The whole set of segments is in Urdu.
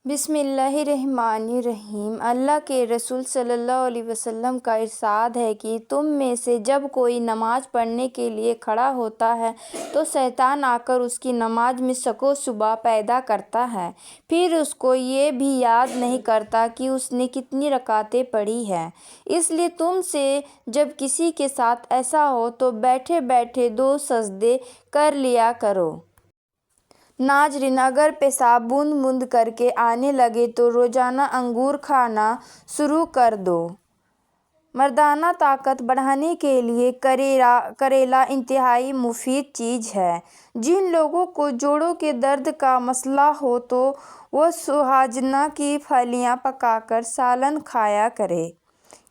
بسم اللہ الرحمن الرحیم۔ اللہ کے رسول صلی اللہ علیہ وسلم کا ارشاد ہے کہ تم میں سے جب کوئی نماز پڑھنے کے لیے کھڑا ہوتا ہے تو شیطان آ کر اس کی نماز میں شک و شبہ پیدا کرتا ہے، پھر اس کو یہ بھی یاد نہیں کرتا کہ اس نے کتنی رکعتیں پڑھی ہیں۔ اس لیے تم سے جب کسی کے ساتھ ایسا ہو تو بیٹھے بیٹھے 2 سجدے کر لیا کرو۔ ناظرین، اگر پیشاب بوند بوند کر کے آنے لگے تو روزانہ انگور کھانا شروع کر دو۔ مردانہ طاقت بڑھانے کے لیے کریلا انتہائی مفید چیز ہے۔ جن لوگوں کو جوڑوں کے درد کا مسئلہ ہو تو وہ سوہجنا کی پھلیاں پکا کر سالن کھایا کریں۔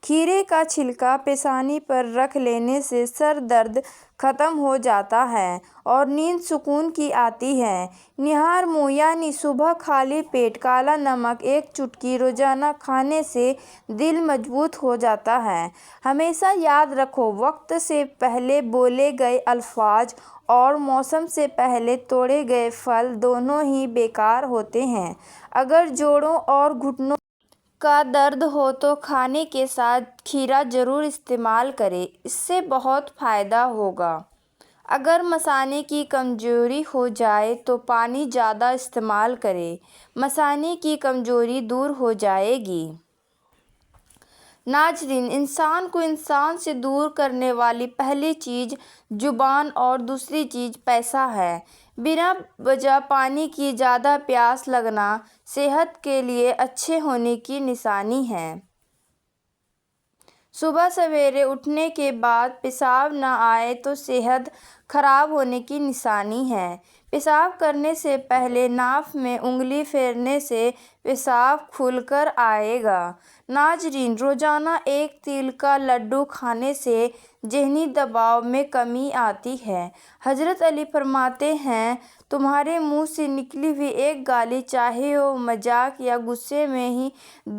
کھیرے کا چھلکا پیشانی پر رکھ لینے سے سر درد ختم ہو جاتا ہے اور نیند سکون کی آتی ہے۔ نہار منہ یعنی صبح خالی پیٹ کالا نمک 1 چٹکی روزانہ کھانے سے دل مضبوط ہو جاتا ہے۔ ہمیشہ یاد رکھو، وقت سے پہلے بولے گئے الفاظ اور موسم سے پہلے توڑے گئے پھل دونوں ہی بیکار ہوتے ہیں۔ اگر جوڑوں اور گھٹنوں کا درد ہو تو کھانے کے ساتھ کھیرا ضرور استعمال کریں، اس سے بہت فائدہ ہوگا۔ اگر مثانے کی کمزوری ہو جائے تو پانی زیادہ استعمال کریں، مثانے کی کمزوری دور ہو جائے گی۔ ناظرین، انسان کو انسان سے دور کرنے والی پہلی چیز زبان اور دوسری چیز پیسہ ہے۔ بنا وجہ پانی کی زیادہ پیاس لگنا صحت کے لیے اچھے ہونے کی نشانی ہے۔ صبح سویرے اٹھنے کے بعد پیشاب نہ آئے تو صحت خراب ہونے کی نشانی ہے۔ پیشاب کرنے سے پہلے ناف میں انگلی پھیرنے سے پیشاب کھل کر آئے گا۔ ناظرین، روزانہ 1 تل کا لڈو کھانے سے ذہنی دباؤ میں کمی آتی ہے۔ حضرت علی فرماتے ہیں، تمہارے منہ سے نکلی ہوئی ایک گالی چاہے وہ مذاق یا غصے میں ہی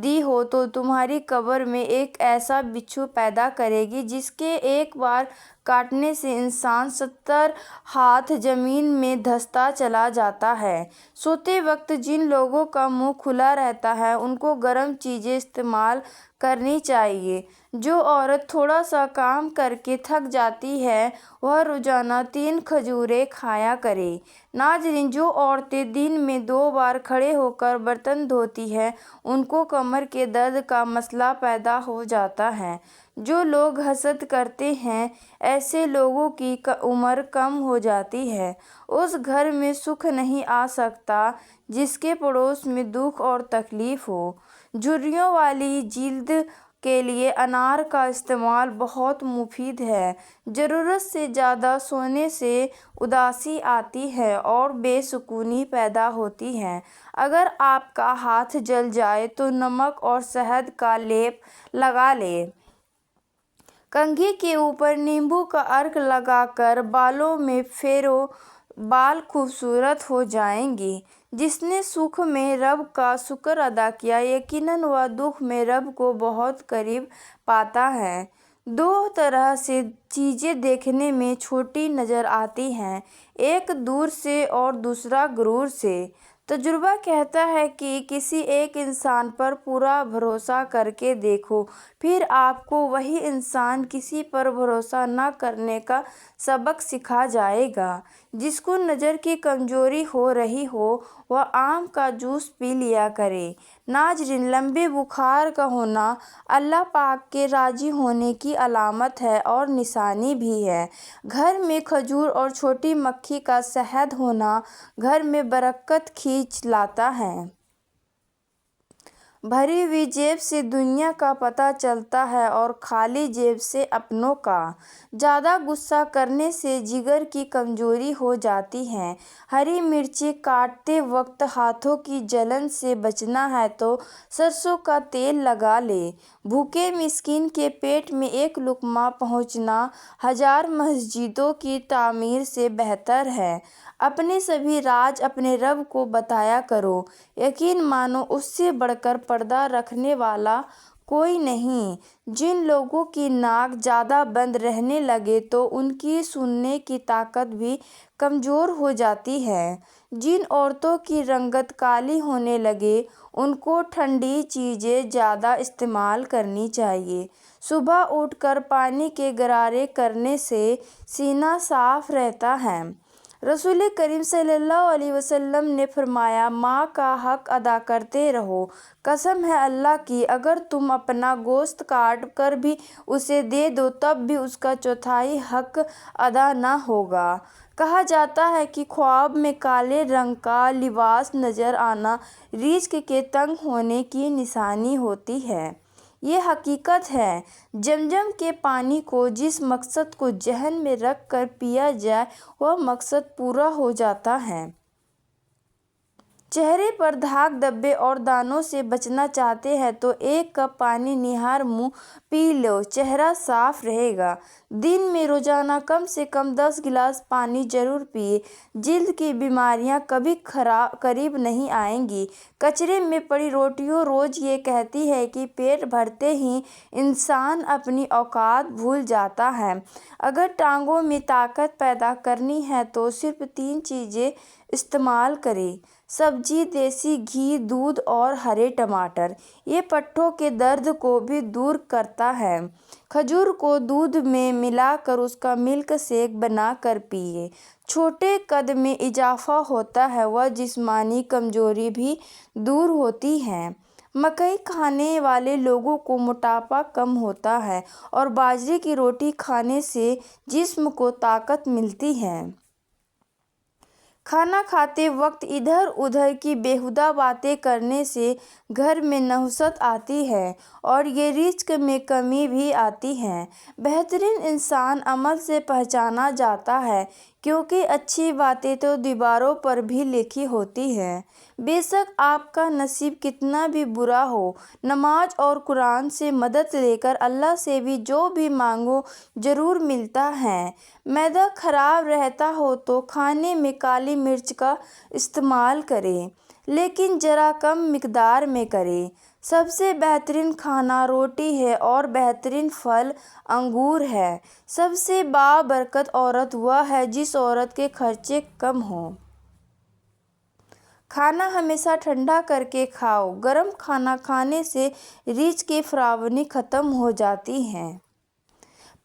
دی ہو تو تمہاری قبر میں ایک ایسا بچھو پیدا کرے گی جس کے ایک بار کاٹنے سے انسان 70 ہاتھ زمین میں دھنستا چلا جاتا ہے۔ سوتے وقت جن لوگوں کا منہ کھلا رہتا ہے ان کو گرم چیزیں استعمال کرنی چاہیے۔ جو عورت تھوڑا سا کام کر کے تھک جاتی ہے وہ روزانہ 3 کھجوریں کھایا کرے۔ ناظرین، جو عورتیں دن میں 2 بار کھڑے ہو کر برتن دھوتی ہیں ان کو کمر کے درد کا مسئلہ پیدا ہو جاتا ہے۔ جو لوگ حسد کرتے ہیں ایسے لوگوں کی عمر کم ہو جاتی ہے۔ اس گھر میں سکھ نہیں آ سکتا جس کے پڑوس میں دکھ اور تکلیف ہو۔ جھریوں والی جلد کے لیے انار کا استعمال بہت مفید ہے۔ ضرورت سے زیادہ سونے سے اداسی آتی ہے اور بے سکونی پیدا ہوتی ہے۔ اگر آپ کا ہاتھ جل جائے تو نمک اور شہد کا لیپ لگا لیں۔ کنگھی کے اوپر نیمبو کا عرق لگا کر بالوں میں پھیرو، بال خوبصورت ہو جائیں گے۔ جس نے سکھ میں رب کا شکر ادا کیا یقیناً وہ دکھ میں رب کو بہت قریب پاتا ہے۔ 2 طرح سے چیزیں دیکھنے میں چھوٹی نظر آتی ہیں، ایک دور سے اور دوسرا غرور سے۔ تجربہ کہتا ہے کہ کسی ایک انسان پر پورا بھروسہ کر کے دیکھو، پھر آپ کو وہی انسان کسی پر بھروسہ نہ کرنے کا سبق سکھا جائے گا۔ جس کو نظر کی کمزوری ہو رہی ہو وہ آم کا جوس پی لیا کرے۔ ناظرین، لمبے بخار کا ہونا اللہ پاک کے راضی ہونے کی علامت ہے اور نشانی بھی ہے۔ گھر میں کھجور اور چھوٹی مکھی کا شہد ہونا گھر میں برکت کھینچ لاتا ہے۔ بھری ہوئی جیب سے دنیا کا پتہ چلتا ہے اور خالی جیب سے اپنوں کا۔ زیادہ غصہ کرنے سے جگر کی کمزوری ہو جاتی ہے۔ ہری مرچیں کاٹتے وقت ہاتھوں کی جلن سے بچنا ہے تو سرسوں کا تیل لگا لیں۔ بھوکے مسکین کے پیٹ میں 1 لقمہ پہنچنا 1000 مسجدوں کی تعمیر سے بہتر ہے۔ اپنے سبھی راز اپنے رب کو بتایا کرو، یقین مانو اس سے بڑھ کر پردہ رکھنے والا کوئی نہیں۔ جن لوگوں کی ناک زیادہ بند رہنے لگے تو ان کی سننے کی طاقت بھی کمزور ہو جاتی ہے۔ جن عورتوں کی رنگت کالی ہونے لگے ان کو ٹھنڈی چیزیں زیادہ استعمال کرنی چاہیے۔ صبح اٹھ کر پانی کے غرارے کرنے سے سینہ صاف رہتا ہے۔ رسول کریم صلی اللہ علیہ وسلم نے فرمایا، ماں کا حق ادا کرتے رہو۔ قسم ہے اللہ کی، اگر تم اپنا گوشت کاٹ کر بھی اسے دے دو تب بھی اس کا چوتھائی حق ادا نہ ہوگا۔ کہا جاتا ہے کہ خواب میں کالے رنگ کا لباس نظر آنا رزق کے تنگ ہونے کی نشانی ہوتی ہے۔ یہ حقیقت ہے۔ زمزم کے پانی کو جس مقصد کو ذہن میں رکھ کر پیا جائے وہ مقصد پورا ہو جاتا ہے۔ چہرے پر داغ دھبے اور دانوں سے بچنا چاہتے ہیں تو ایک کپ پانی نہار منہ پی لو، چہرہ صاف رہے گا۔ دن میں روزانہ کم سے کم 10 گلاس پانی ضرور پئیں، جلد کی بیماریاں کبھی قریب نہیں آئیں گی۔ کچرے میں پڑی روٹیوں روز یہ کہتی ہے کہ پیٹ بھرتے ہی انسان اپنی اوقات بھول جاتا ہے۔ اگر ٹانگوں میں طاقت پیدا کرنی ہے تو صرف 3 چیزیں استعمال کریں: سبزی، دیسی گھی، دودھ اور ہرے ٹماٹر۔ یہ پٹھوں کے درد کو بھی دور کرتا ہے۔ کھجور کو دودھ میں ملا کر اس کا ملک شیک بنا کر پئیں، چھوٹے قد میں اضافہ ہوتا ہے و جسمانی کمزوری بھی دور ہوتی ہے۔ مکئی کھانے والے لوگوں کو موٹاپا کم ہوتا ہے اور باجرے کی روٹی کھانے سے جسم کو طاقت ملتی ہے۔ کھانا کھاتے وقت ادھر ادھر کی بیہودہ باتیں کرنے سے گھر میں نحوست آتی ہے اور یہ رزق میں کمی بھی آتی ہے۔ بہترین انسان عمل سے پہچانا جاتا ہے، کیونکہ اچھی باتیں تو دیواروں پر بھی لکھی ہوتی ہیں۔ بے شک آپ کا نصیب کتنا بھی برا ہو، نماز اور قرآن سے مدد لے کر اللہ سے بھی جو بھی مانگو ضرور ملتا ہے۔ معدہ خراب رہتا ہو تو کھانے میں کالی مرچ کا استعمال کریں، لیکن ذرا کم مقدار میں کریں۔ سب سے بہترین کھانا روٹی ہے اور بہترین پھل انگور ہے۔ سب سے بابرکت عورت وہ ہے جس عورت کے خرچے کم ہوں۔ کھانا ہمیشہ ٹھنڈا کر کے کھاؤ، گرم کھانا کھانے سے رزق کی فراوانی ختم ہو جاتی ہے۔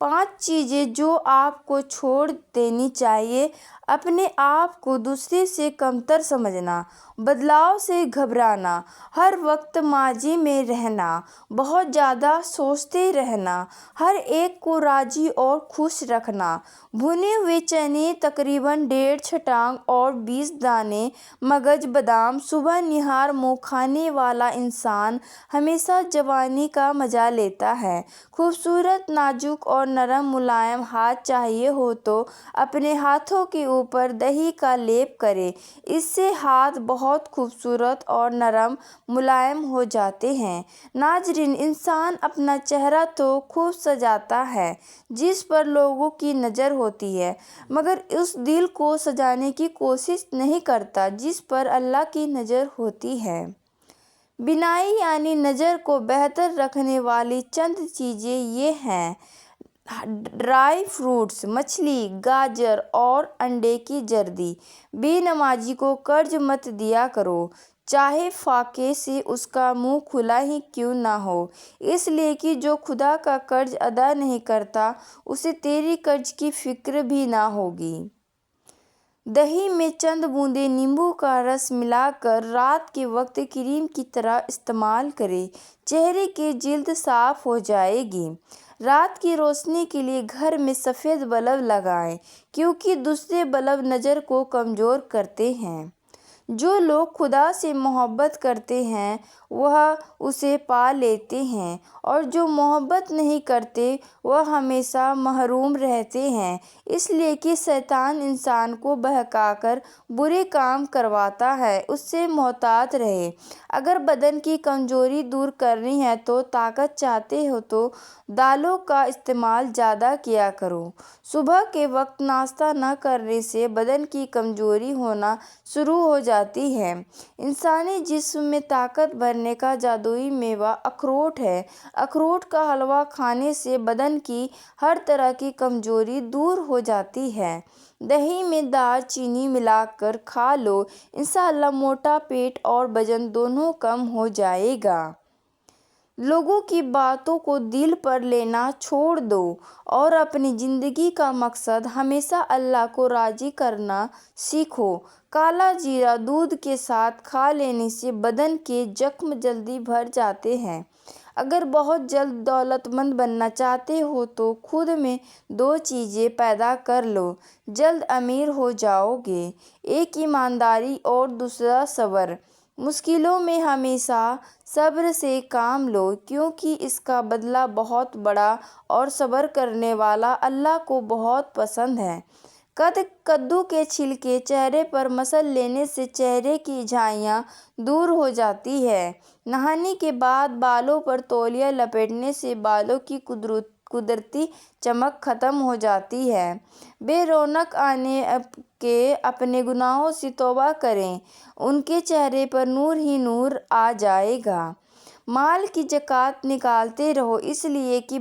5 چیزیں جو آپ کو چھوڑ دینی چاہیے: اپنے آپ کو دوسرے سے کمتر سمجھنا، بدلاؤ سے گھبرانا، ہر وقت ماضی میں رہنا، بہت زیادہ سوچتے رہنا، ہر ایک کو راضی اور خوش رکھنا، بھنے ہوئے چنے تقریباً 1.5 چٹانگ اور 20 دانے مغز بادام۔ صبح نہار منہ کھانے والا انسان ہمیشہ جوانی کا مزہ لیتا ہے۔ خوبصورت، نازک اور نرم ملائم ہاتھ چاہیے ہو تو اپنے ہاتھوں کے اوپر دہی کا لیپ کریں، اس سے ہاتھ بہت خوبصورت اور نرم ملائم ہو جاتے ہیں۔ ناظرین، انسان اپنا چہرہ تو خوب سجاتا ہے جس پر لوگوں کی نظر ہوتی ہے، مگر اس دل کو سجانے کی کوشش نہیں کرتا جس پر اللہ کی نظر ہوتی ہے۔ بینائی یعنی نظر کو بہتر رکھنے والی چند چیزیں یہ ہیں: ڈرائی فروٹس، مچھلی، گاجر اور انڈے کی زردی۔ بے نمازی کو قرض مت دیا کرو، چاہے فاقے سے اس کا منہ کھلا ہی کیوں نہ ہو، اس لیے کہ جو خدا کا قرض ادا نہیں کرتا اسے تیرے قرض کی فکر بھی نہ ہوگی۔ دہی میں چند بوندیں نیمبو کا رس ملا کر رات کے وقت کریم کی طرح استعمال کریں، چہرے کی جلد صاف ہو جائے گی۔ رات کی روشنی کے لیے گھر میں سفید بلب لگائیں، کیونکہ دوسرے بلب نظر کو کمزور کرتے ہیں۔ جو لوگ خدا سے محبت کرتے ہیں وہ اسے پا لیتے ہیں، اور جو محبت نہیں کرتے وہ ہمیشہ محروم رہتے ہیں، اس لیے کہ شیطان انسان کو بہکا کر برے کام کرواتا ہے۔ اس سے محتاط رہیں۔ اگر بدن کی کمزوری دور کرنی ہے تو طاقت چاہتے ہو تو دالوں کا استعمال زیادہ کیا کرو۔ صبح کے وقت ناشتہ نہ کرنے سے بدن کی کمزوری ہونا شروع ہو جاتی ہے۔ انسانی جسم میں طاقت بھرنے کا جادوئی میوہ اخروٹ ہے۔ اخروٹ کا حلوہ کھانے سے بدن کی ہر طرح کی کمزوری دور ہو جاتی ہے۔ دہی میں دار چینی ملا کر کھا لو، انشاءاللہ موٹا پیٹ اور وزن دونوں کم ہو جائے گا۔ لوگوں کی باتوں کو دل پر لینا چھوڑ دو اور اپنی زندگی کا مقصد ہمیشہ اللہ کو راضی کرنا سیکھو۔ کالا زیرہ دودھ کے ساتھ کھا لینے سے بدن کے زخم جلدی بھر جاتے ہیں۔ اگر بہت جلد دولت مند بننا چاہتے ہو تو خود میں دو چیزیں پیدا کر لو، جلد امیر ہو جاؤ گے، ایک ایمانداری اور دوسرا صبر۔ مشکلوں میں ہمیشہ صبر سے کام لو کیونکہ اس کا بدلہ بہت بڑا اور صبر کرنے والا اللہ کو بہت پسند ہے۔ کدو کے چھلکے چہرے پر مسل لینے سے چہرے کی جھائیاں دور ہو جاتی ہیں۔ نہانے کے بعد بالوں پر تولیہ لپیٹنے سے بالوں کی قدرتی چمک ختم ہو جاتی ہے۔ بے رونق آنے کے اپنے گناہوں سے توبہ کریں، ان کے چہرے پر نور ہی نور آ جائے گا۔ مال کی زکوٰۃ نکالتے رہو اس لیے کہ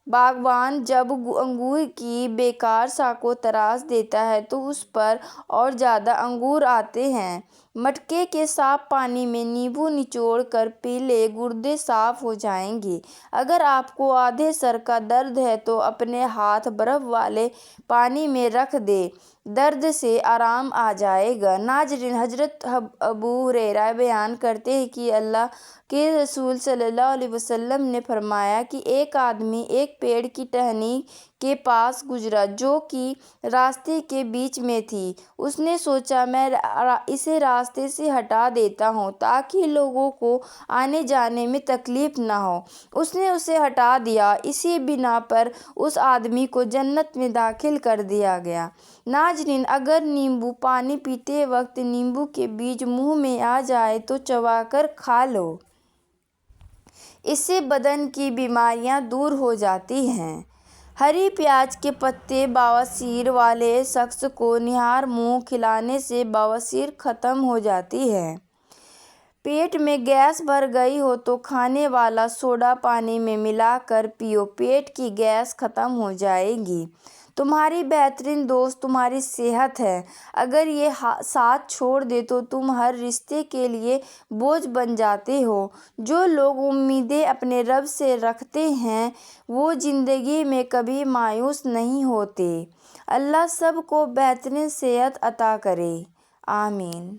باغبان جب انگور کی بیکار شاخوں تراش دیتا ہے تو اس پر اور زیادہ انگور آتے ہیں۔ مٹکے کے صاف پانی میں نیبو نچوڑ کر پی لیں، گردے صاف ہو جائیں گے۔ اگر آپ کو آدھے سر کا درد ہے تو اپنے ہاتھ برف والے پانی میں رکھ دیں، درد سے آرام آ جائے گا۔ ناظرین، حضرت ابو ہریرہ بیان کرتے ہیں کہ اللہ کے رسول صلی اللہ علیہ وسلم نے فرمایا کہ ایک آدمی ایک پیڑ کی ٹہنی کے پاس گزرا جو کہ راستے کے بیچ میں تھی۔ اس نے سوچا میں اسے راستے سے ہٹا دیتا ہوں تاکہ لوگوں کو آنے جانے میں تکلیف نہ ہو۔ اس نے اسے ہٹا دیا، اسی بنا پر اس آدمی کو جنت میں داخل کر دیا گیا۔ ناظرین، اگر نیمبو پانی پیتے وقت نیمبو کے بیج منہ میں آ جائیں تو چبا کر کھا لو، اس سے بدن کی بیماریاں دور ہو جاتی ہیں۔ ہری پیاز کے پتے بواسیر والے شخص کو نہار منہ کھلانے سے بواسیر ختم ہو جاتی ہے۔ پیٹ میں گیس بھر گئی ہو تو کھانے والا سوڈا پانی میں ملا کر پیو، پیٹ کی گیس ختم ہو جائے گی۔ تمہاری بہترین دوست تمہاری صحت ہے، اگر یہ ساتھ چھوڑ دے تو تم ہر رشتے کے لیے بوجھ بن جاتے ہو۔ جو لوگ امیدیں اپنے رب سے رکھتے ہیں وہ زندگی میں کبھی مایوس نہیں ہوتے۔ اللہ سب کو بہترین صحت عطا کرے، آمین۔